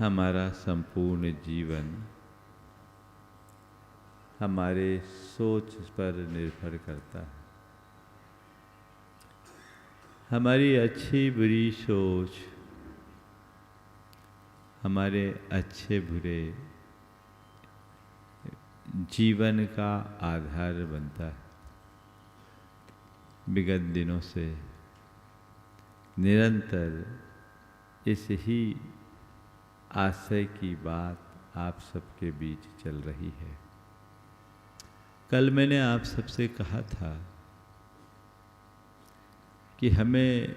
हमारा संपूर्ण जीवन हमारे सोच पर निर्भर करता है। हमारी अच्छी बुरी सोच हमारे अच्छे बुरे जीवन का आधार बनता है। विगत दिनों से निरंतर इस ही आशय की बात आप सबके बीच चल रही है। कल मैंने आप सबसे कहा था कि हमें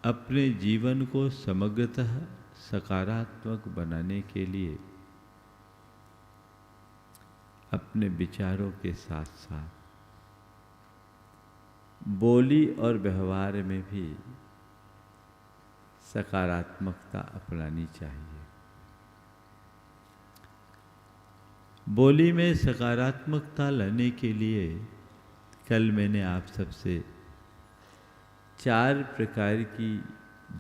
अपने जीवन को समग्रतः सकारात्मक बनाने के लिए अपने विचारों के साथ साथ बोली और व्यवहार में भी सकारात्मकता अपनानी चाहिए। बोली में सकारात्मकता लाने के लिए कल मैंने आप सबसे 4 प्रकार की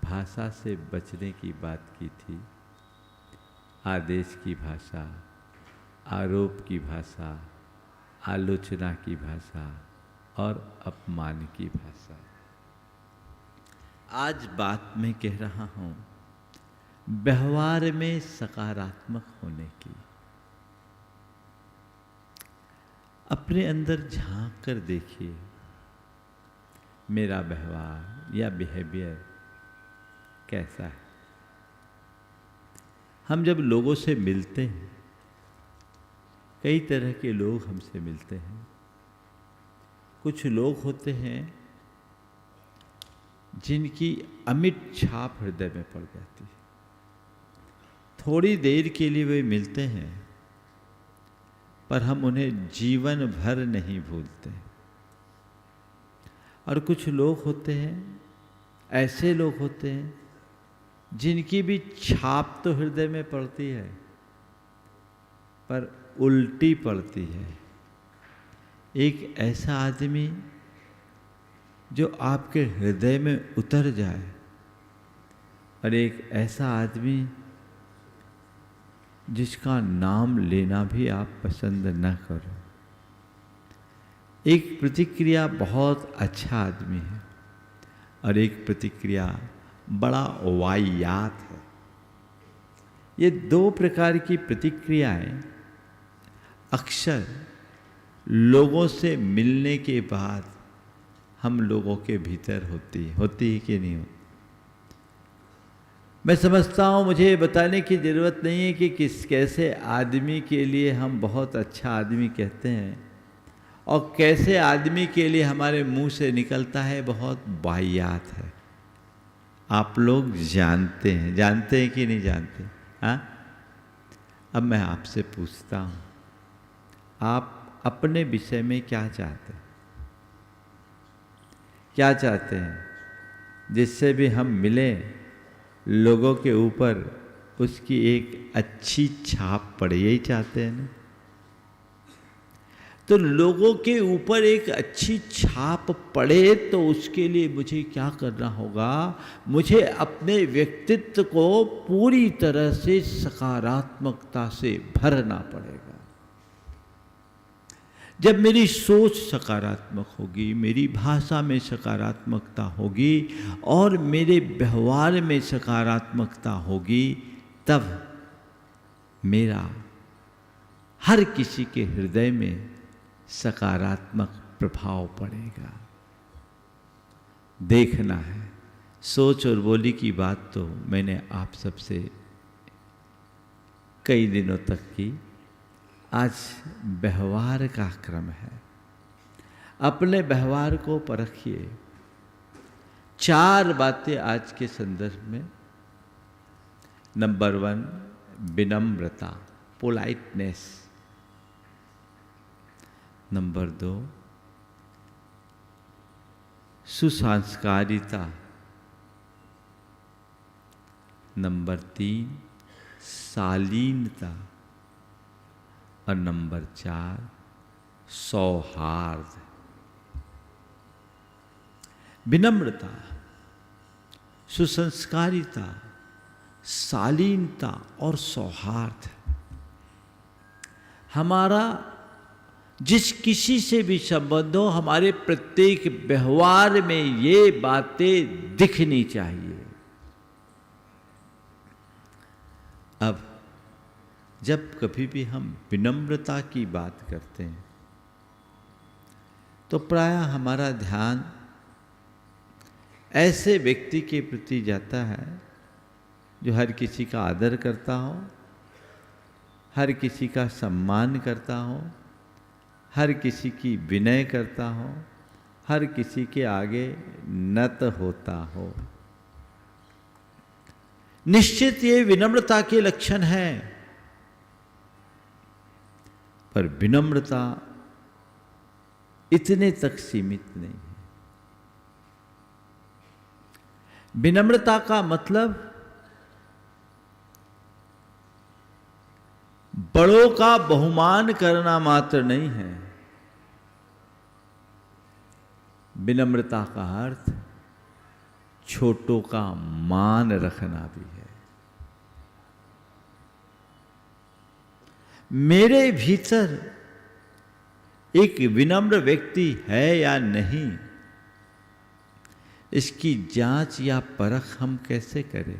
भाषा से बचने की बात की थी। आदेश की भाषा, आरोप की भाषा, आलोचना की भाषा और अपमान की भाषा। आज बात मैं कह रहा हूं व्यवहार में सकारात्मक होने की। अपने अंदर झांक कर देखिए, मेरा व्यवहार या बिहेवियर कैसा है। हम जब लोगों से मिलते हैं, कई तरह के लोग हमसे मिलते हैं। कुछ लोग होते हैं जिनकी अमिट छाप हृदय में पड़ जाती है। थोड़ी देर के लिए वे मिलते हैं पर हम उन्हें जीवन भर नहीं भूलते। और कुछ लोग होते हैं, ऐसे लोग होते हैं जिनकी भी छाप तो हृदय में पड़ती है पर उल्टी पड़ती है। एक ऐसा आदमी जो आपके हृदय में उतर जाए और एक ऐसा आदमी जिसका नाम लेना भी आप पसंद न करो। एक प्रतिक्रिया बहुत अच्छा आदमी है और एक प्रतिक्रिया बड़ा वाहियात है। ये 2 प्रकार की प्रतिक्रियाएं अक्सर लोगों से मिलने के बाद हम लोगों के भीतर होती है कि नहीं होती। मैं समझता हूँ मुझे बताने की ज़रूरत नहीं है कि कैसे आदमी के लिए हम बहुत अच्छा आदमी कहते हैं और कैसे आदमी के लिए हमारे मुंह से निकलता है बहुत वाहियात है। आप लोग जानते हैं कि नहीं जानते? हाँ, अब मैं आपसे पूछता हूँ, आप अपने विषय में क्या चाहते हैं? क्या चाहते हैं जिससे भी हम मिलें लोगों के ऊपर उसकी एक अच्छी छाप पड़े? यही चाहते हैं ना? तो लोगों के ऊपर एक अच्छी छाप पड़े तो उसके लिए मुझे क्या करना होगा? मुझे अपने व्यक्तित्व को पूरी तरह से सकारात्मकता से भरना पड़ेगा। जब मेरी सोच सकारात्मक होगी, मेरी भाषा में सकारात्मकता होगी और मेरे व्यवहार में सकारात्मकता होगी, तब मेरा हर किसी के हृदय में सकारात्मक प्रभाव पड़ेगा। देखना है। सोच और बोली की बात तो मैंने आप सबसे कई दिनों तक की। आज व्यवहार का क्रम है। अपने व्यवहार को परखिए। 4 बातें आज के संदर्भ में। नंबर 1, विनम्रता, पोलाइटनेस। नंबर 2, सुसंस्कारिता। नंबर 3, शालीनता। और नंबर 4, सौहार्द। विनम्रता, सुसंस्कारिता, शालीनता और सौहार्द। हमारा जिस किसी से भी संबंध हो, हमारे प्रत्येक व्यवहार में ये बातें दिखनी चाहिए। अब जब कभी भी हम विनम्रता की बात करते हैं तो प्रायः हमारा ध्यान ऐसे व्यक्ति के प्रति जाता है जो हर किसी का आदर करता हो, हर किसी का सम्मान करता हो, हर किसी की विनय करता हो, हर किसी के आगे नत होता हो। निश्चित ये विनम्रता के लक्षण हैं, पर विनम्रता इतने तक सीमित नहीं है। विनम्रता का मतलब बड़ों का बहुमान करना मात्र नहीं है। विनम्रता का अर्थ छोटों का मान रखना भी है। मेरे भीतर एक विनम्र व्यक्ति है या नहीं, इसकी जांच या परख हम कैसे करें?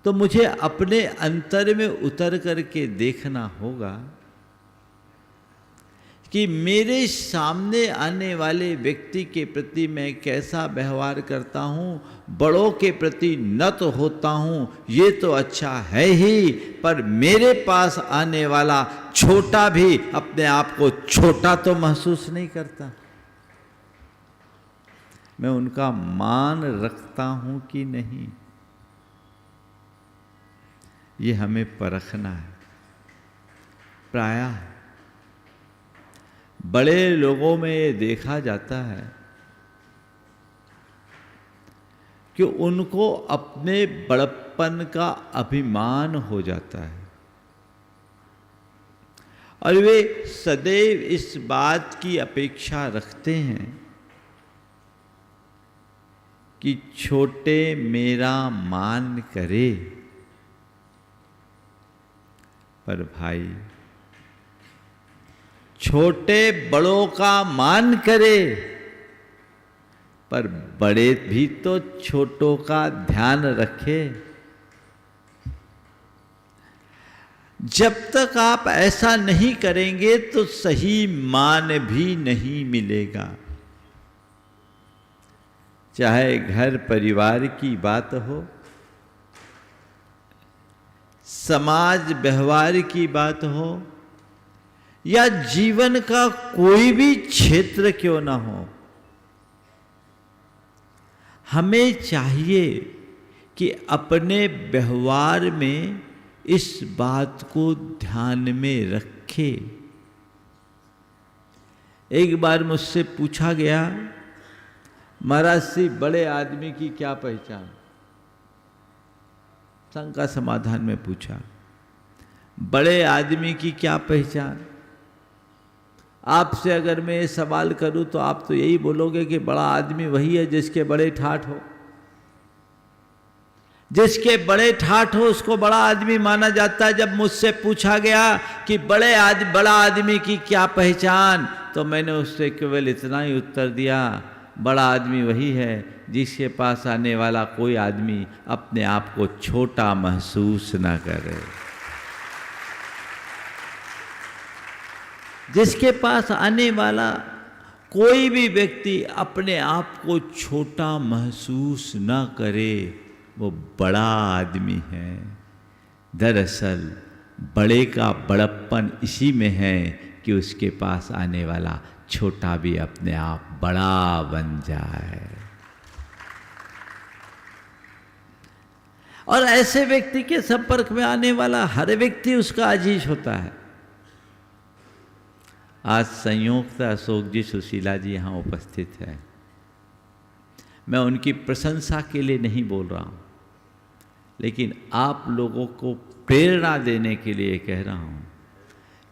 तो मुझे अपने अंतर में उतर करके देखना होगा कि मेरे सामने आने वाले व्यक्ति के प्रति मैं कैसा व्यवहार करता हूँ, बड़ों के प्रति नत होता हूँ, ये तो अच्छा है ही, पर मेरे पास आने वाला छोटा भी अपने आप को छोटा तो महसूस नहीं करता। मैं उनका मान रखता हूँ कि नहीं, ये हमें परखना है। प्रायः बड़े लोगों में ये देखा जाता है कि उनको अपने बड़प्पन का अभिमान हो जाता है और वे सदैव इस बात की अपेक्षा रखते हैं कि छोटे मेरा मान करे। पर भाई, छोटे बड़ों का मान करे, पर बड़े भी तो छोटों का ध्यान रखे। जब तक आप ऐसा नहीं करेंगे तो सही मान भी नहीं मिलेगा। चाहे घर परिवार की बात हो, समाज व्यवहार की बात हो, या जीवन का कोई भी क्षेत्र क्यों ना हो, हमें चाहिए कि अपने व्यवहार में इस बात को ध्यान में रखे। एक बार मुझसे पूछा गया, महाराज से बड़े आदमी की क्या पहचान? शंका समाधान में पूछा, बड़े आदमी की क्या पहचान? आपसे अगर मैं ये सवाल करूं तो आप तो यही बोलोगे कि बड़ा आदमी वही है जिसके बड़े ठाठ हो। जिसके बड़े ठाठ हो उसको बड़ा आदमी माना जाता है। जब मुझसे पूछा गया कि बड़ा आदमी की क्या पहचान, तो मैंने उससे केवल इतना ही उत्तर दिया, बड़ा आदमी वही है जिसके पास आने वाला कोई आदमी अपने आप को छोटा महसूस न करे। जिसके पास आने वाला कोई भी व्यक्ति अपने आप को छोटा महसूस न करे, वो बड़ा आदमी है। दरअसल बड़े का बड़प्पन इसी में है कि उसके पास आने वाला छोटा भी अपने आप बड़ा बन जाए। और ऐसे व्यक्ति के संपर्क में आने वाला हर व्यक्ति उसका अजीज होता है। आज संयोग था अशोक जी, सुशीला जी यहाँ उपस्थित है। मैं उनकी प्रशंसा के लिए नहीं बोल रहा हूँ, लेकिन आप लोगों को प्रेरणा देने के लिए कह रहा हूँ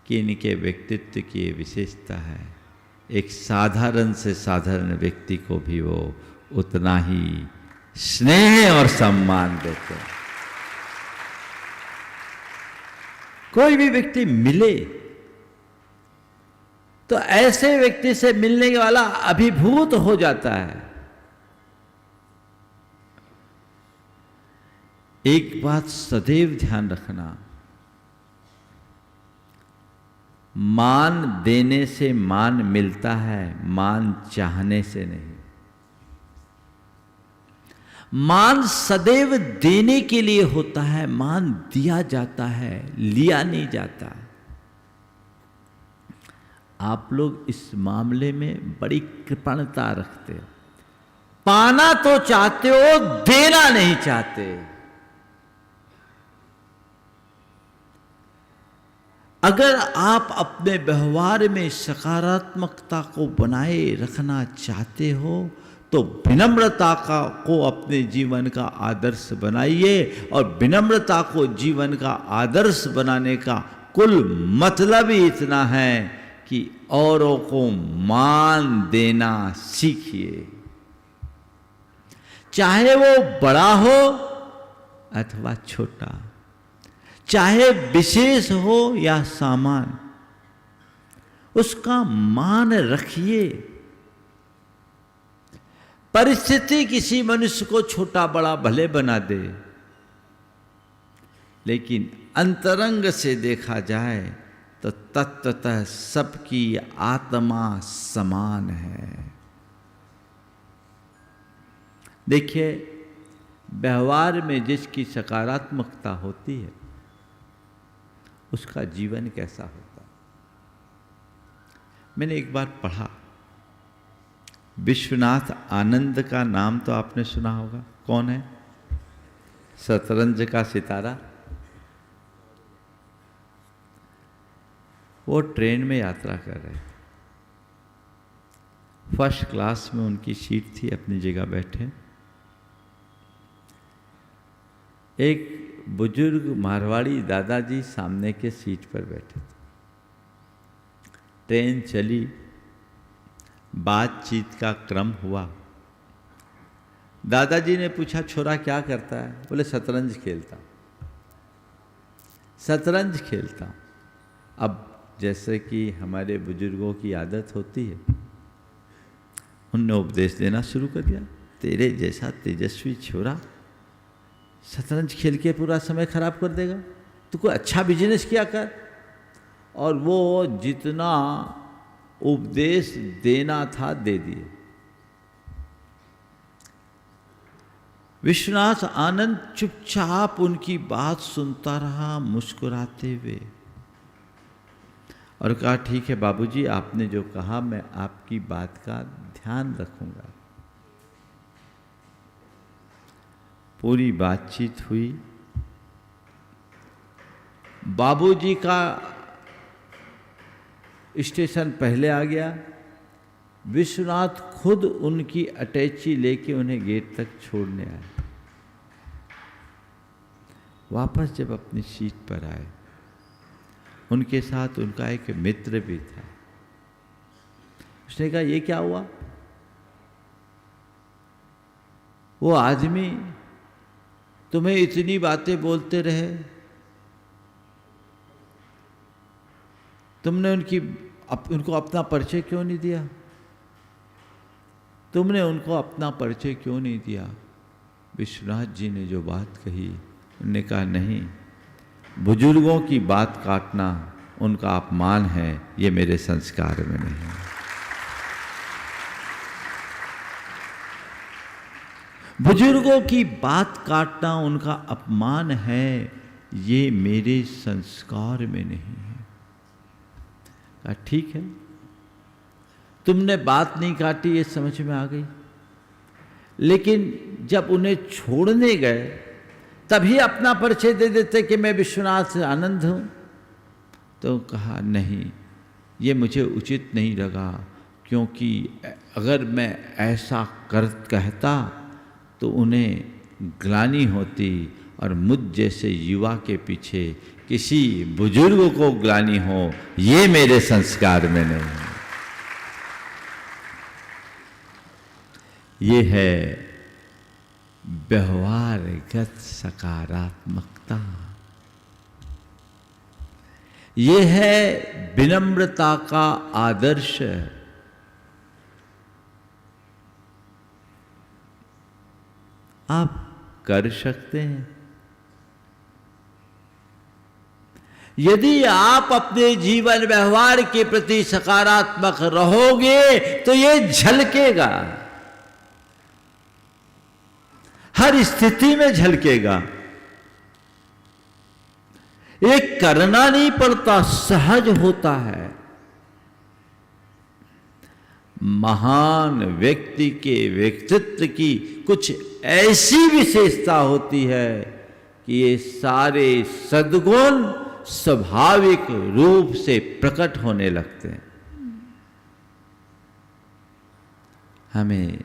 कि इनके व्यक्तित्व की ये विशेषता है, एक साधारण से साधारण व्यक्ति को भी वो उतना ही स्नेह और सम्मान देते हैं। कोई भी व्यक्ति मिले तो ऐसे व्यक्ति से मिलने वाला अभिभूत हो जाता है। एक बात सदैव ध्यान रखना, मान देने से मान मिलता है, मान चाहने से नहीं। मान सदैव देने के लिए होता है, मान दिया जाता है, लिया नहीं जाता। आप लोग इस मामले में बड़ी कृपणता रखते हो, पाना तो चाहते हो, देना नहीं चाहते। अगर आप अपने व्यवहार में सकारात्मकता को बनाए रखना चाहते हो तो विनम्रता को अपने जीवन का आदर्श बनाइए। और विनम्रता को जीवन का आदर्श बनाने का कुल मतलब ही इतना है कि औरों को मान देना सीखिए, चाहे वो बड़ा हो अथवा छोटा, चाहे विशेष हो या सामान्य, उसका मान रखिए। परिस्थिति किसी मनुष्य को छोटा बड़ा भले बना दे, लेकिन अंतरंग से देखा जाए तो तत्वतः सबकी आत्मा समान है। देखिए, व्यवहार में जिसकी सकारात्मकता होती है उसका जीवन कैसा होता है। मैंने एक बार पढ़ा, विश्वनाथ आनंद का नाम तो आपने सुना होगा। कौन है? शतरंज का सितारा। वो ट्रेन में यात्रा कर रहे थे, फर्स्ट क्लास में उनकी सीट थी, अपनी जगह बैठे। एक बुजुर्ग मारवाड़ी दादाजी सामने के सीट पर बैठे थे। ट्रेन चली, बातचीत का क्रम हुआ। दादाजी ने पूछा, छोरा क्या करता है? बोले, शतरंज खेलता। शतरंज खेलता। अब जैसे कि हमारे बुजुर्गों की आदत होती है, उनने उपदेश देना शुरू कर दिया, तेरे जैसा तेजस्वी छोरा शतरंज खेल के पूरा समय खराब कर देगा, तू कोई अच्छा बिजनेस किया कर। और वो जितना उपदेश देना था दे दिए। विश्वनाथ आनंद चुपचाप उनकी बात सुनता रहा, मुस्कुराते हुए, और कहा, ठीक है बाबूजी, आपने जो कहा मैं आपकी बात का ध्यान रखूंगा। पूरी बातचीत हुई। बाबूजी का स्टेशन पहले आ गया। विश्वनाथ खुद उनकी अटैची लेके उन्हें गेट तक छोड़ने आए। वापस जब अपनी सीट पर आए, उनके साथ उनका एक मित्र भी था। उसने कहा, ये क्या हुआ? वो आदमी तुम्हें इतनी बातें बोलते रहे, तुमने उनको अपना परिचय क्यों नहीं दिया? तुमने उनको अपना परिचय क्यों नहीं दिया? विश्वनाथ जी ने जो बात कही, उन्होंने कहा, नहीं, बुजुर्गों की बात काटना उनका अपमान है, ये मेरे संस्कार में नहीं है। बुजुर्गों की बात काटना उनका अपमान है, ये मेरे संस्कार में नहीं है। कहा, ठीक है, तुमने बात नहीं काटी, ये समझ में आ गई, लेकिन जब उन्हें छोड़ने गए तभी अपना परिचय दे देते कि मैं विश्वनाथ आनंद हूं। तो कहा, नहीं, ये मुझे उचित नहीं लगा, क्योंकि अगर मैं ऐसा कहता तो उन्हें ग्लानि होती, और मुझ जैसे युवा के पीछे किसी बुजुर्ग को ग्लानि हो, ये मेरे संस्कार में नहीं है। ये है व्यवहारगत सकारात्मकता, ये है विनम्रता का आदर्श। आप कर सकते हैं। यदि आप अपने जीवन व्यवहार के प्रति सकारात्मक रहोगे तो ये झलकेगा, हर स्थिति में झलकेगा। ये करना नहीं पड़ता, सहज होता है। महान व्यक्ति के व्यक्तित्व की कुछ ऐसी विशेषता होती है कि ये सारे सद्गुण स्वाभाविक रूप से प्रकट होने लगते हैं। हमें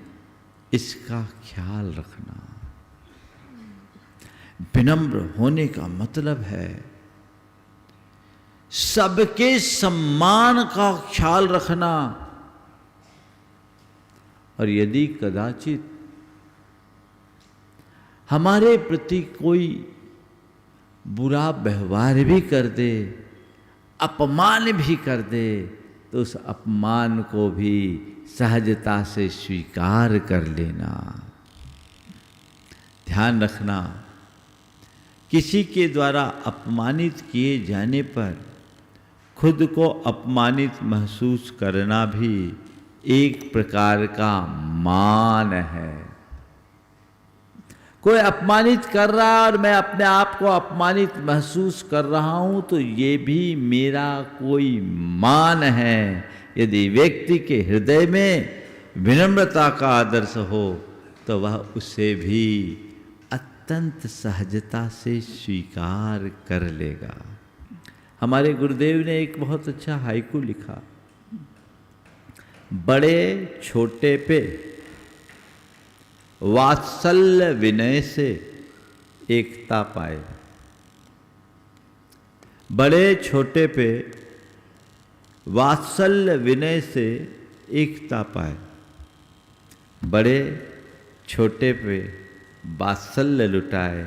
इसका ख्याल रखना। विनम्र होने का मतलब है सबके सम्मान का ख्याल रखना। और यदि कदाचित हमारे प्रति कोई बुरा व्यवहार भी कर दे, अपमान भी कर दे, तो उस अपमान को भी सहजता से स्वीकार कर लेना। ध्यान रखना, किसी के द्वारा अपमानित किए जाने पर खुद को अपमानित महसूस करना भी एक प्रकार का मान है। कोई अपमानित कर रहा है और मैं अपने आप को अपमानित महसूस कर रहा हूं, तो ये भी मेरा कोई मान है। यदि व्यक्ति के हृदय में विनम्रता का आदर्श हो तो वह उसे भी अत्यंत सहजता से स्वीकार कर लेगा। हमारे गुरुदेव ने एक बहुत अच्छा हाइकू लिखा। बड़े छोटे पे वात्सल्य विनय से एकता पाए। बड़े छोटे पे वात्सल्य विनय से एकता पाए। बड़े छोटे पे वात्सल्य लुटाए,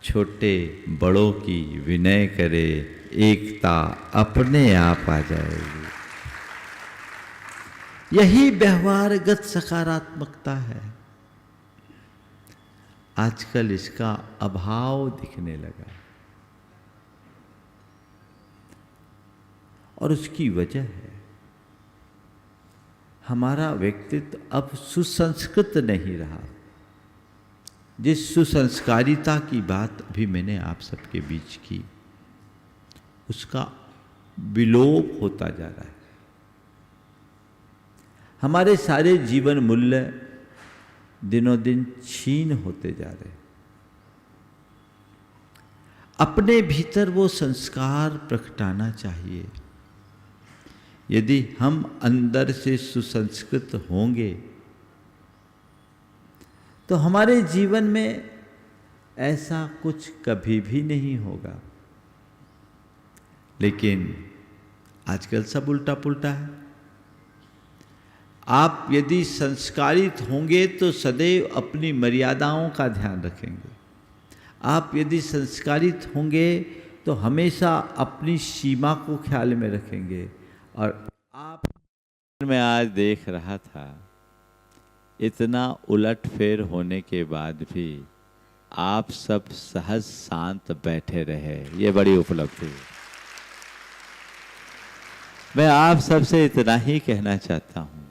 छोटे बड़ों की विनय करे, एकता अपने आप आ जाएगी। यही व्यवहारगत सकारात्मकता है। आजकल इसका अभाव दिखने लगा और उसकी वजह है हमारा व्यक्तित्व अब सुसंस्कृत नहीं रहा। जिस सुसंस्कारिता की बात अभी मैंने आप सबके बीच की, उसका विलोप होता जा रहा है। हमारे सारे जीवन मूल्य दिनों दिन क्षीण होते जा रहे हैं। अपने भीतर वो संस्कार प्रकटाना चाहिए। यदि हम अंदर से सुसंस्कृत होंगे तो हमारे जीवन में ऐसा कुछ कभी भी नहीं होगा। लेकिन आजकल सब उल्टा पुल्टा है। आप यदि संस्कारित होंगे तो सदैव अपनी मर्यादाओं का ध्यान रखेंगे। आप यदि संस्कारित होंगे तो हमेशा अपनी सीमा को ख्याल में रखेंगे। और आप, मैं आज देख रहा था, इतना उलटफेर होने के बाद भी आप सब सहज शांत बैठे रहे, ये बड़ी उपलब्धि है। मैं आप सबसे इतना ही कहना चाहता हूँ,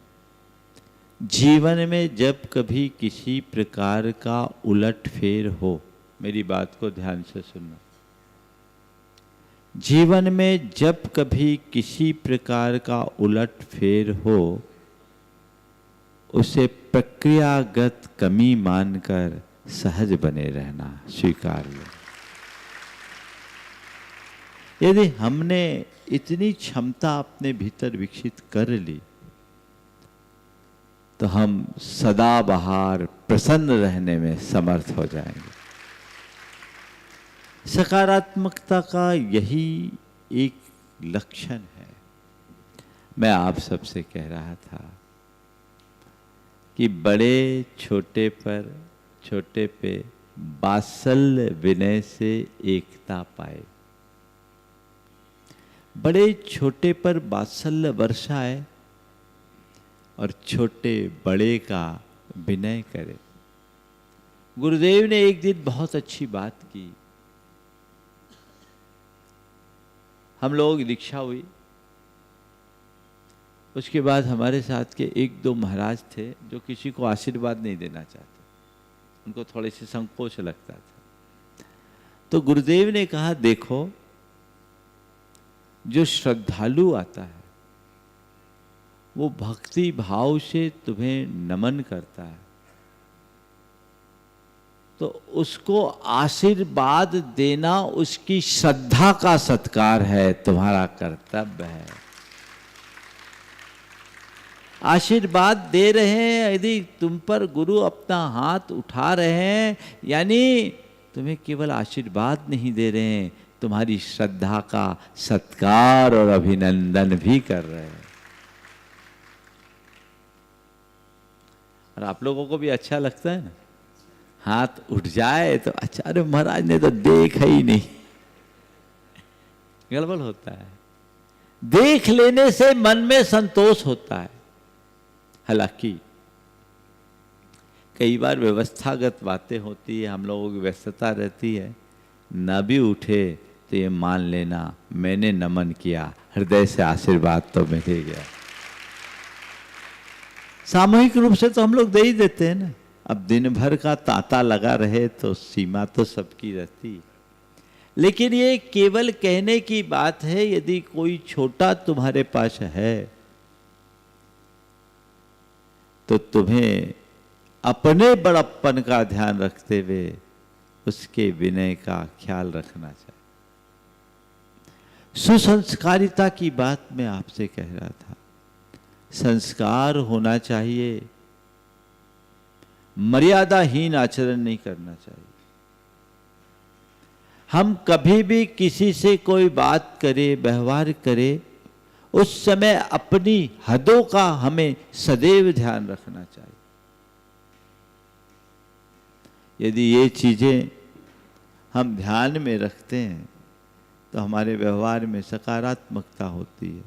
जीवन में जब कभी किसी प्रकार का उलटफेर हो, मेरी बात को ध्यान से सुनना। जीवन में जब कभी किसी प्रकार का उलटफेर हो, उसे प्रक्रियागत कमी मानकर सहज बने रहना स्वीकार लो। यदि हमने इतनी क्षमता अपने भीतर विकसित कर ली तो हम सदाबहार प्रसन्न रहने में समर्थ हो जाएंगे। सकारात्मकता का यही एक लक्षण है। मैं आप सबसे कह रहा था कि बड़े छोटे पर, छोटे पे वात्सल्य विनय से एकता पाए। बड़े छोटे पर वात्सल्य बरसाए और छोटे बड़े का विनय करे। गुरुदेव ने एक दिन बहुत अच्छी बात की। हम लोगों की दीक्षा हुई, उसके बाद हमारे साथ के एक दो महाराज थे जो किसी को आशीर्वाद नहीं देना चाहते, उनको थोड़े से संकोच लगता था। तो गुरुदेव ने कहा, देखो जो श्रद्धालु आता है वो भक्ति भाव से तुम्हें नमन करता है, तो उसको आशीर्वाद देना उसकी श्रद्धा का सत्कार है, तुम्हारा कर्तव्य है। आशीर्वाद दे रहे हैं, यदि तुम पर गुरु अपना हाथ उठा रहे हैं, यानी तुम्हें केवल आशीर्वाद नहीं दे रहे हैं, तुम्हारी श्रद्धा का सत्कार और अभिनंदन भी कर रहे हैं। और आप लोगों को भी अच्छा लगता है ना, हाथ उठ जाए तो अच्छा, अरे महाराज ने तो देखा ही नहीं, गड़बड़ होता है। देख लेने से मन में संतोष होता है। हालांकि कई बार व्यवस्थागत बातें होती है, हम लोगों की व्यस्तता रहती है, न भी उठे तो ये मान लेना मैंने नमन किया, हृदय से आशीर्वाद तो मिल गया। सामूहिक रूप से तो हम लोग दे ही देते हैं ना। अब दिन भर का तांता लगा रहे तो सीमा तो सबकी रहती, लेकिन ये केवल कहने की बात है। यदि कोई छोटा तुम्हारे पास है तो तुम्हें अपने बड़प्पन का ध्यान रखते हुए उसके विनय का ख्याल रखना चाहिए। सुसंस्कारिता की बात मैं आपसे कह रहा था। संस्कार होना चाहिए, मर्यादाहीन आचरण नहीं करना चाहिए। हम कभी भी किसी से कोई बात करें, व्यवहार करें, उस समय अपनी हदों का हमें सदैव ध्यान रखना चाहिए। यदि ये चीजें हम ध्यान में रखते हैं तो हमारे व्यवहार में सकारात्मकता होती है।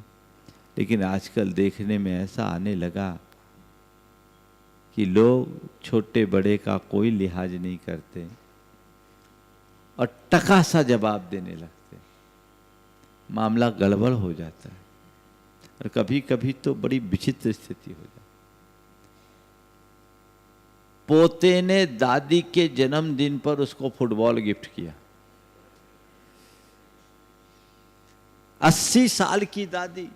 लेकिन आजकल देखने में ऐसा आने लगा कि लोग छोटे बड़े का कोई लिहाज नहीं करते और टका सा जवाब देने लगते, मामला गड़बड़ हो जाता है। और कभी कभी तो बड़ी विचित्र स्थिति हो जाती। पोते ने दादी के जन्मदिन पर उसको फुटबॉल गिफ्ट किया। 80 साल की दादी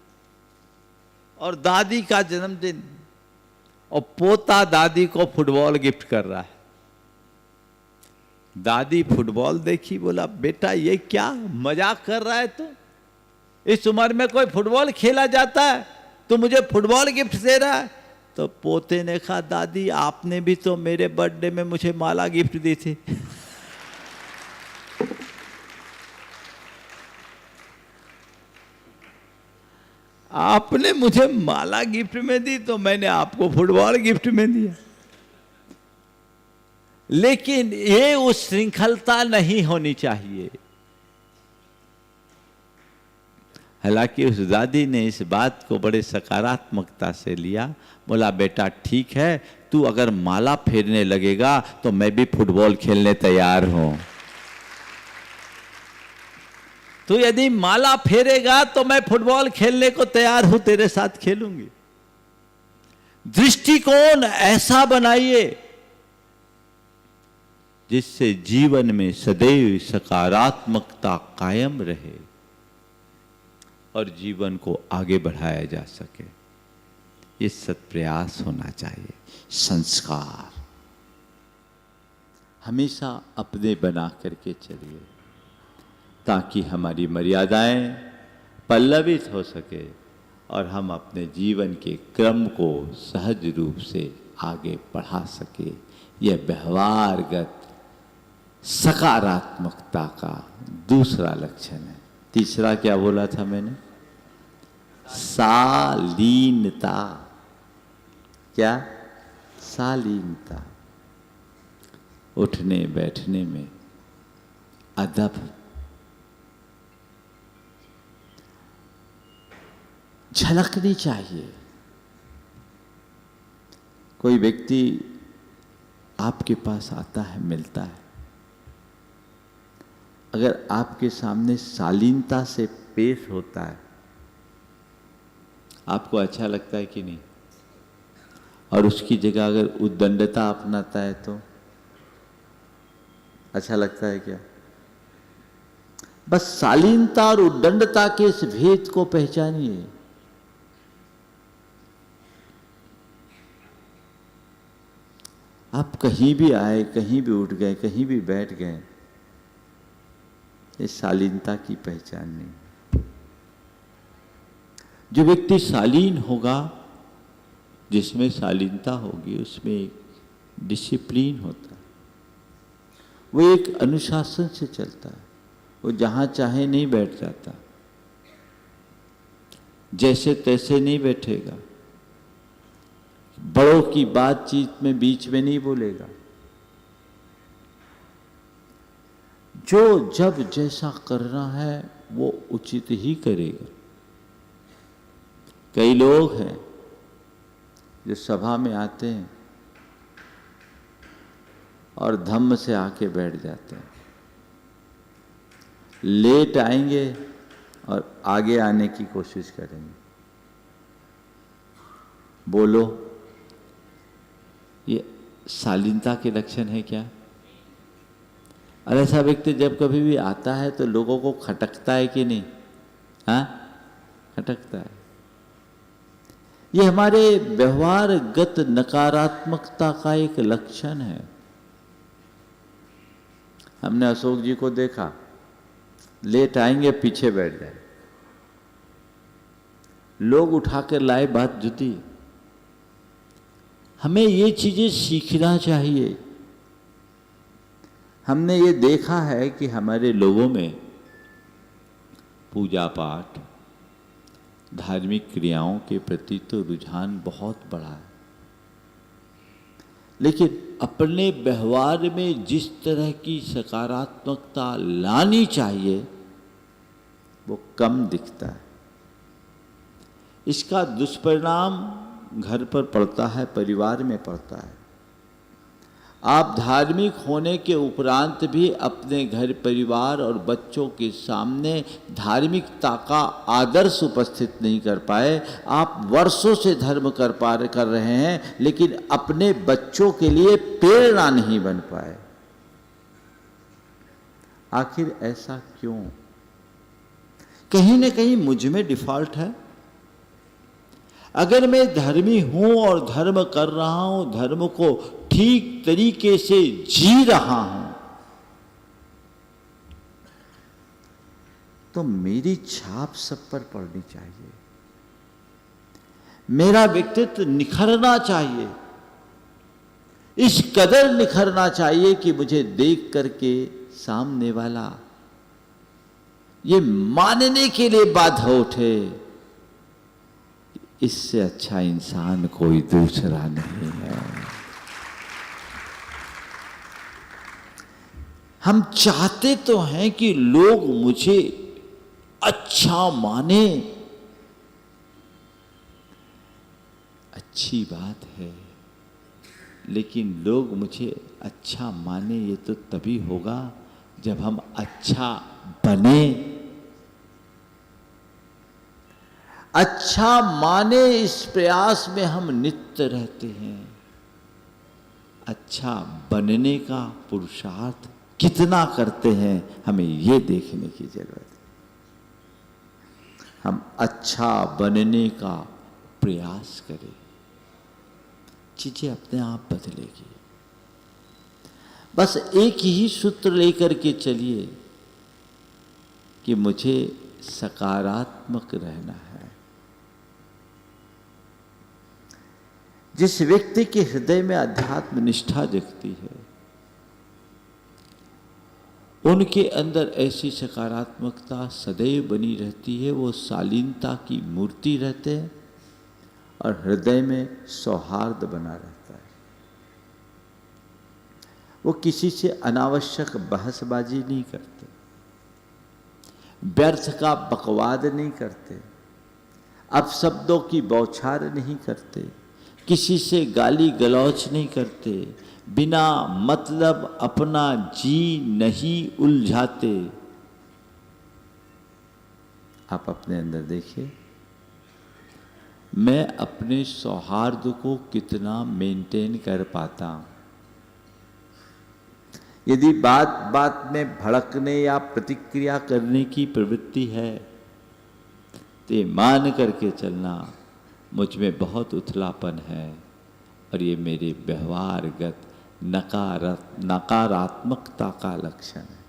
और दादी का जन्मदिन, और पोता दादी को फुटबॉल गिफ्ट कर रहा है। दादी फुटबॉल देखी, बोला बेटा ये क्या मजाक कर रहा है तू? इस उम्र में कोई फुटबॉल खेला जाता है, तू मुझे फुटबॉल गिफ्ट दे रहा है? तो पोते ने कहा, दादी आपने भी तो मेरे बर्थडे में मुझे माला गिफ्ट दी थी। आपने मुझे माला गिफ्ट में दी तो मैंने आपको फुटबॉल गिफ्ट में दिया। लेकिन ये उस श्रृंखलता नहीं होनी चाहिए। हालांकि उस दादी ने इस बात को बड़े सकारात्मकता से लिया। बोला बेटा ठीक है, तू अगर माला फेरने लगेगा तो मैं भी फुटबॉल खेलने तैयार हूं। तू यदि माला फेरेगा तो मैं फुटबॉल खेलने को तैयार हूं, तेरे साथ खेलूंगी। दृष्टिकोण ऐसा बनाइए जिससे जीवन में सदैव सकारात्मकता कायम रहे और जीवन को आगे बढ़ाया जा सके। ये सत्प्रयास होना चाहिए। संस्कार हमेशा अपने बना करके चलिए ताकि हमारी मर्यादाएं पल्लवित हो सके और हम अपने जीवन के क्रम को सहज रूप से आगे बढ़ा सके। यह व्यवहारगत सकारात्मकता का दूसरा लक्षण है। तीसरा क्या बोला था मैंने? शालीनता। क्या? शालीनता। उठने बैठने में अदब, झलकनी चाहिए। कोई व्यक्ति आपके पास आता है, मिलता है, अगर आपके सामने शालीनता से पेश होता है, आपको अच्छा लगता है कि नहीं? और उसकी जगह अगर उद्दंडता अपनाता है तो अच्छा लगता है क्या? बस शालीनता और उद्दंडता के इस भेद को पहचानिए। आप कहीं भी आए, कहीं भी उठ गए, कहीं भी बैठ गए, ये शालीनता की पहचान नहीं। जो व्यक्ति शालीन होगा, जिसमें शालीनता होगी, उसमें एक डिसिप्लिन होता है, वो एक अनुशासन से चलता है, वो जहां चाहे नहीं बैठ जाता, जैसे तैसे नहीं बैठेगा, बड़ों की बातचीत में बीच में नहीं बोलेगा, जो जब जैसा करना है वो उचित ही करेगा। कई लोग हैं जो सभा में आते हैं और धम्म से आके बैठ जाते हैं, लेट आएंगे और आगे आने की कोशिश करेंगे। बोलो, ये शालीनता के लक्षण है क्या? और ऐसा व्यक्ति जब कभी भी आता है तो लोगों को खटकता है कि नहीं? हाँ, खटकता है। ये हमारे व्यवहारगत नकारात्मकता का एक लक्षण है। हमने अशोक जी को देखा, लेट आएंगे, पीछे बैठ जाए, लोग उठाकर लाए, बात जुटी। हमें ये चीजें सीखना चाहिए। हमने ये देखा है कि हमारे लोगों में पूजा पाठ, धार्मिक क्रियाओं के प्रति तो रुझान बहुत बड़ा है, लेकिन अपने व्यवहार में जिस तरह की सकारात्मकता लानी चाहिए वो कम दिखता है। इसका दुष्परिणाम घर पर पड़ता है, परिवार में पड़ता है। आप धार्मिक होने के उपरांत भी अपने घर, परिवार और बच्चों के सामने धार्मिकता का आदर्श उपस्थित नहीं कर पाए। आप वर्षों से धर्म कर रहे हैं, लेकिन अपने बच्चों के लिए प्रेरणा नहीं बन पाए। आखिर ऐसा क्यों? कहीं न कहीं मुझ में डिफॉल्ट है। अगर मैं धर्मी हूं और धर्म कर रहा हूं, धर्म को ठीक तरीके से जी रहा हूं, तो मेरी छाप सब पर पड़नी चाहिए, मेरा व्यक्तित्व निखरना चाहिए, इस कदर निखरना चाहिए कि मुझे देख करके सामने वाला ये मानने के लिए बाधा उठे, इससे अच्छा इंसान कोई दूसरा नहीं है। हम चाहते तो हैं कि लोग मुझे अच्छा माने, अच्छी बात है, लेकिन लोग मुझे अच्छा माने ये तो तभी होगा जब हम अच्छा बने। अच्छा माने इस प्रयास में हम नित्य रहते हैं। अच्छा बनने का पुरुषार्थ कितना करते हैं, हमें ये देखने की जरूरत है। हम अच्छा बनने का प्रयास करें, चीजें अपने आप बदलेगी। बस एक ही सूत्र लेकर के चलिए कि मुझे सकारात्मक रहना है। जिस व्यक्ति के हृदय में अध्यात्म निष्ठा जगती है, उनके अंदर ऐसी सकारात्मकता सदैव बनी रहती है। वो शालीनता की मूर्ति रहते हैं और हृदय में सौहार्द बना रहता है। वो किसी से अनावश्यक बहसबाजी नहीं करते, व्यर्थ का बकवाद नहीं करते, अपशब्दों की बौछार नहीं करते, किसी से गाली गलौच नहीं करते, बिना मतलब अपना जी नहीं उलझाते। आप अपने अंदर देखिए, मैं अपने सौहार्द को कितना मेंटेन कर पाता हूं। यदि बात बात में भड़कने या प्रतिक्रिया करने की प्रवृत्ति है तो मान करके चलना मुझ में बहुत उथलापन है और ये मेरे व्यवहारगत नकारात्मकता का लक्षण है।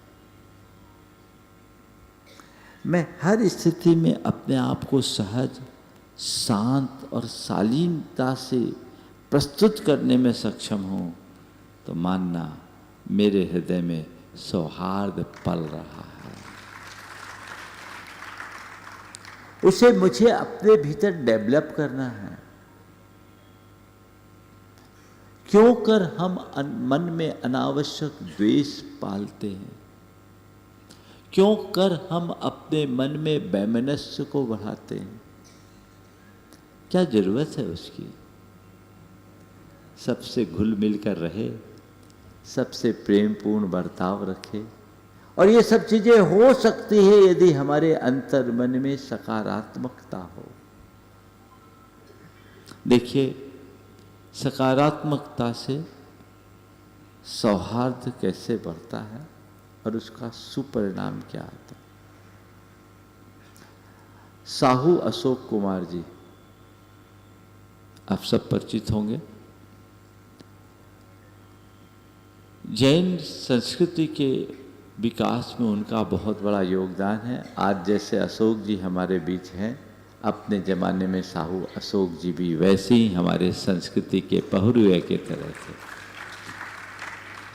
मैं हर स्थिति में अपने आप को सहज, शांत और शालीनता से प्रस्तुत करने में सक्षम हूं तो मानना मेरे हृदय में सौहार्द पल रहा है। उसे मुझे अपने भीतर डेवलप करना है। क्यों कर हम मन में अनावश्यक द्वेष पालते हैं? क्यों कर हम अपने मन में वैमनस्य को बढ़ाते हैं? क्या जरूरत है उसकी? सबसे घुल मिल कर रहे, सबसे प्रेमपूर्ण बर्ताव रखे, और ये सब चीजें हो सकती है यदि हमारे अंतर मन में सकारात्मकता हो। देखिए, सकारात्मकता से सौहार्द कैसे बढ़ता है और उसका सुपरिणाम क्या आता है। साहू अशोक कुमार जी, आप सब परिचित होंगे। जैन संस्कृति के विकास में उनका बहुत बड़ा योगदान है। आज जैसे अशोक जी हमारे बीच हैं, अपने ज़माने में साहू अशोक जी भी वैसे ही हमारे संस्कृति के पहुरुए के तरह थे।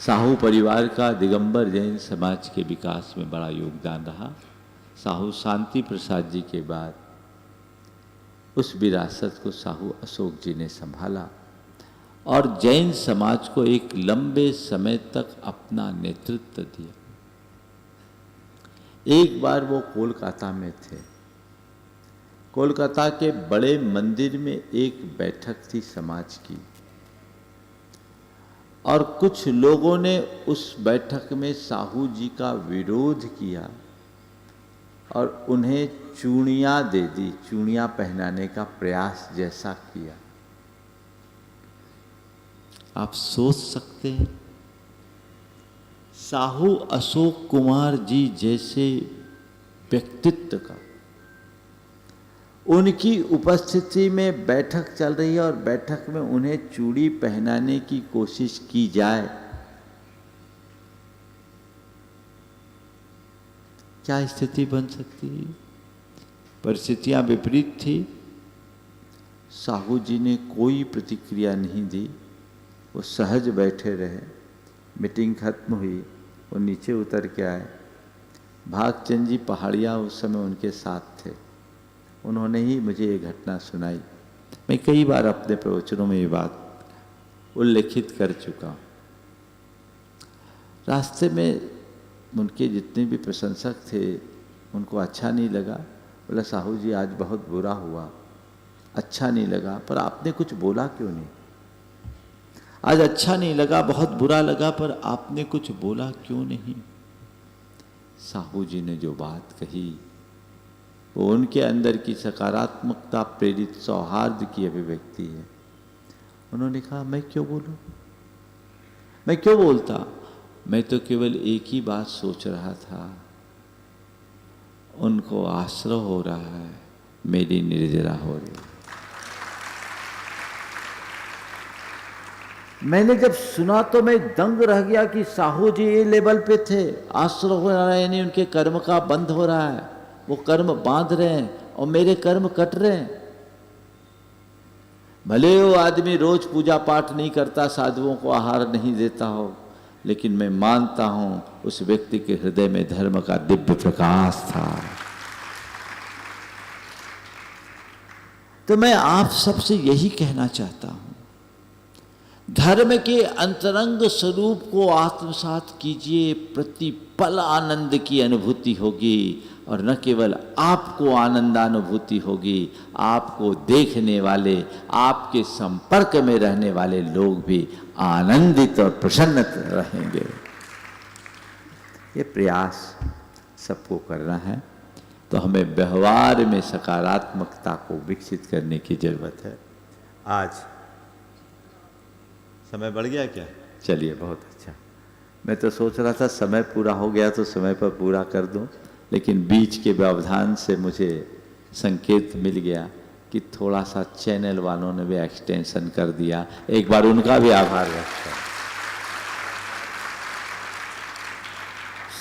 साहू परिवार का दिगंबर जैन समाज के विकास में बड़ा योगदान रहा। साहू शांति प्रसाद जी के बाद उस विरासत को साहू अशोक जी ने संभाला और जैन समाज को एक लंबे समय तक अपना नेतृत्व दिया। एक बार वो कोलकाता में थे। कोलकाता के बड़े मंदिर में एक बैठक थी समाज की, और कुछ लोगों ने उस बैठक में साहू जी का विरोध किया और उन्हें चूड़ियाँ दे दी, चूड़ियाँ पहनाने का प्रयास जैसा किया। आप सोच सकते हैं, साहू अशोक कुमार जी जैसे व्यक्तित्व का, उनकी उपस्थिति में बैठक चल रही है और बैठक में उन्हें चूड़ी पहनाने की कोशिश की जाए, क्या स्थिति बन सकती है? परिस्थितियां विपरीत थी। साहू जी ने कोई प्रतिक्रिया नहीं दी, वो सहज बैठे रहे। मीटिंग खत्म हुई, वो नीचे उतर के आए। भागचंद जी पहाड़िया उस समय उनके साथ थे। उन्होंने ही मुझे ये घटना सुनाई। मैं कई बार अपने प्रवचनों में ये बात उल्लेखित कर चुका हूँ। रास्ते में उनके जितने भी प्रशंसक थे, उनको अच्छा नहीं लगा। बोला, साहू जी आज बहुत बुरा हुआ, अच्छा नहीं लगा, पर आपने कुछ बोला क्यों नहीं? आज अच्छा नहीं लगा, बहुत बुरा लगा, पर आपने कुछ बोला क्यों नहीं? साहू जी ने जो बात कही वो उनके अंदर की सकारात्मकता प्रेरित सौहार्द की अभिव्यक्ति है। उन्होंने कहा, मैं क्यों बोलूं? मैं क्यों बोलता? मैं तो केवल एक ही बात सोच रहा था, उनको आश्रय हो रहा है, मेरी निर्जरा हो रही। मैंने जब सुना तो मैं दंग रह गया कि साहू जी ये लेवल पे थे। आश्रय हो रहा है यानी उनके कर्म का बंध हो रहा है, वो कर्म बांध रहे हैं और मेरे कर्म कट रहे हैं। भले वो आदमी रोज पूजा पाठ नहीं करता, साधुओं को आहार नहीं देता हो, लेकिन मैं मानता हूं उस व्यक्ति के हृदय में धर्म का दिव्य प्रकाश था। तो मैं आप सबसे यही कहना चाहता हूं, धर्म के अंतरंग स्वरूप को आत्मसात कीजिए, प्रतिपल आनंद की अनुभूति होगी। और न केवल आपको आनंदानुभूति होगी, आपको देखने वाले, आपके संपर्क में रहने वाले लोग भी आनंदित और प्रसन्न रहेंगे। ये प्रयास सबको करना है। तो हमें व्यवहार में सकारात्मकता को विकसित करने की जरूरत है। आज समय बढ़ गया क्या? चलिए, बहुत अच्छा। मैं तो सोच रहा था समय पूरा हो गया तो समय पर पूरा कर दूं, लेकिन बीच के व्यवधान से मुझे संकेत मिल गया कि थोड़ा सा चैनल वालों ने भी एक्सटेंशन कर दिया। एक बार उनका भी आभार व्यक्त करें।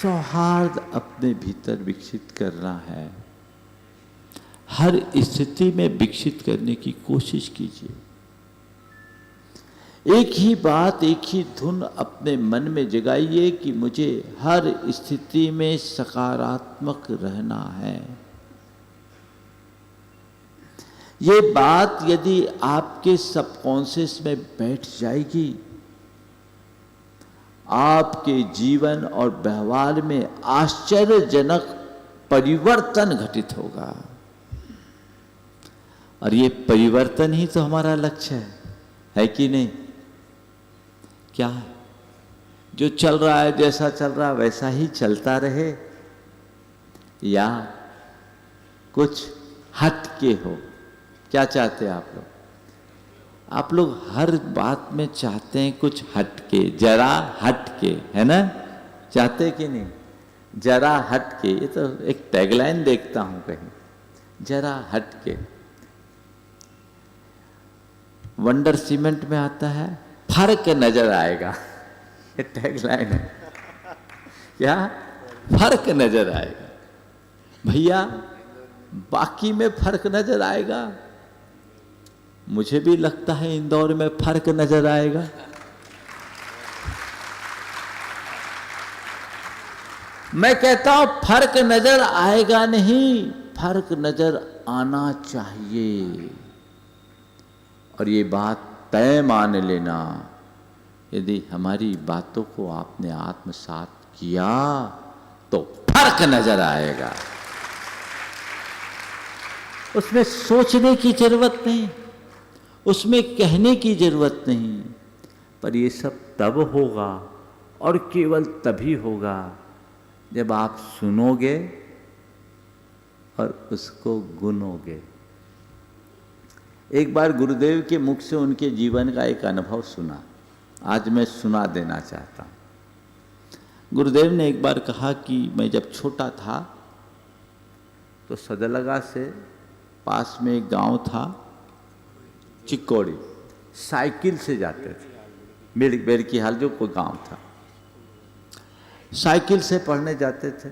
सौहार्द अपने भीतर विकसित करना है, हर स्थिति में विकसित करने की कोशिश कीजिए। एक ही बात, एक ही धुन अपने मन में जगाइए कि मुझे हर स्थिति में सकारात्मक रहना है। ये बात यदि आपके सबकॉन्शियस में बैठ जाएगी, आपके जीवन और व्यवहार में आश्चर्यजनक परिवर्तन घटित होगा। और ये परिवर्तन ही तो हमारा लक्ष्य है कि नहीं? क्या है? जो चल रहा है, जैसा चल रहा है वैसा ही चलता रहे, या कुछ हट के हो? क्या चाहते हैं आप लोग? आप लोग हर बात में चाहते हैं कुछ हट के, जरा हट के, है ना? चाहते कि नहीं? जरा हट के, ये तो एक टैगलाइन देखता हूं कहीं, जरा हट के। वंडर सीमेंट में आता है, फर्क नजर आएगा, ये टैगलाइन है। क्या? फर्क नजर आएगा। भैया, बाकी में फर्क नजर आएगा। मुझे भी लगता है इंदौर में फर्क नजर आएगा। मैं कहता हूं फर्क नजर आएगा नहीं, फर्क नजर आना चाहिए। और ये बात तय मान लेना, यदि हमारी बातों को आपने आत्मसात किया तो फर्क नजर आएगा। उसमें सोचने की जरूरत नहीं, उसमें कहने की जरूरत नहीं, पर ये सब तब होगा और केवल तभी होगा जब आप सुनोगे और उसको गुनोगे। एक बार गुरुदेव के मुख से उनके जीवन का एक अनुभव सुना, आज मैं सुना देना चाहता हूँ। गुरुदेव ने एक बार कहा कि मैं जब छोटा था तो सदलगा से पास में एक गांव था चिक्कोड़ी, साइकिल से जाते थे। बेर की हाल जो कोई गांव था, साइकिल से पढ़ने जाते थे।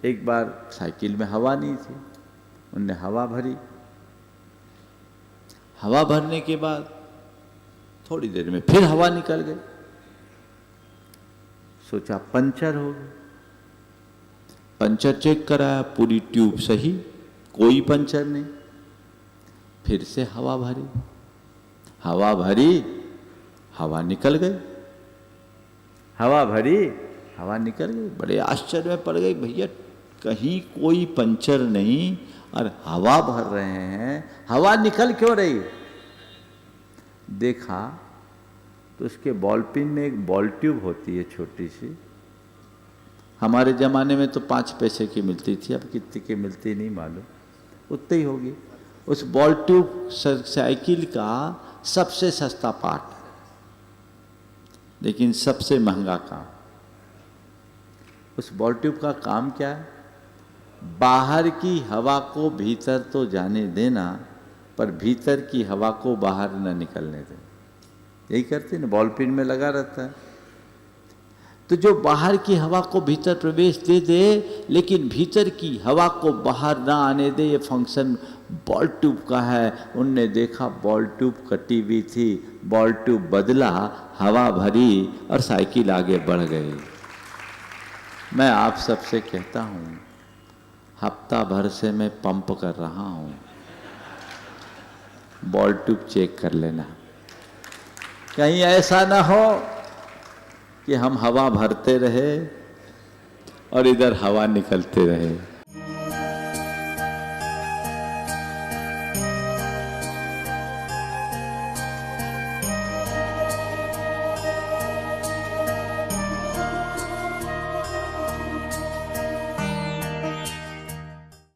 एक बार साइकिल में हवा नहीं थी, उनने हवा भरी। हवा भरने के बाद थोड़ी देर में फिर हवा निकल गई। सोचा पंचर हो गया, पंचर चेक कराया, पूरी ट्यूब सही, कोई पंचर नहीं। फिर से हवा भरी, हवा भरी, हवा निकल गई, हवा भरी, हवा निकल गई। बड़े आश्चर्य में पड़ गई, भैया कहीं कोई पंचर नहीं और हवा भर रहे हैं, हवा निकल क्यों रही? देखा तो उसके बॉल पिन में एक बॉल ट्यूब होती है छोटी सी, हमारे ज़माने में तो 5 पैसे की मिलती थी, अब कितनी की मिलती नहीं मालूम, उतनी ही होगी। उस बॉल ट्यूब साइकिल का सबसे सस्ता पार्ट, लेकिन सबसे महंगा काम। उस बॉल ट्यूब का काम क्या है? बाहर की हवा को भीतर तो जाने देना, पर भीतर की हवा को बाहर न निकलने देना। यही करते ना, बॉल पिन में लगा रहता है। तो जो बाहर की हवा को भीतर प्रवेश दे दे, लेकिन भीतर की हवा को बाहर ना आने दे, ये फंक्शन बॉल ट्यूब का है। उनने देखा बॉल ट्यूब कटी हुई थी, बॉल ट्यूब बदला, हवा भरी और साइकिल आगे बढ़ गई। मैं आप सबसे कहता हूँ, हफ्ता भर से मैं पंप कर रहा हूँ, बॉल ट्यूब चेक कर लेना। कहीं ऐसा ना हो कि हम हवा भरते रहे और इधर हवा निकलते रहे।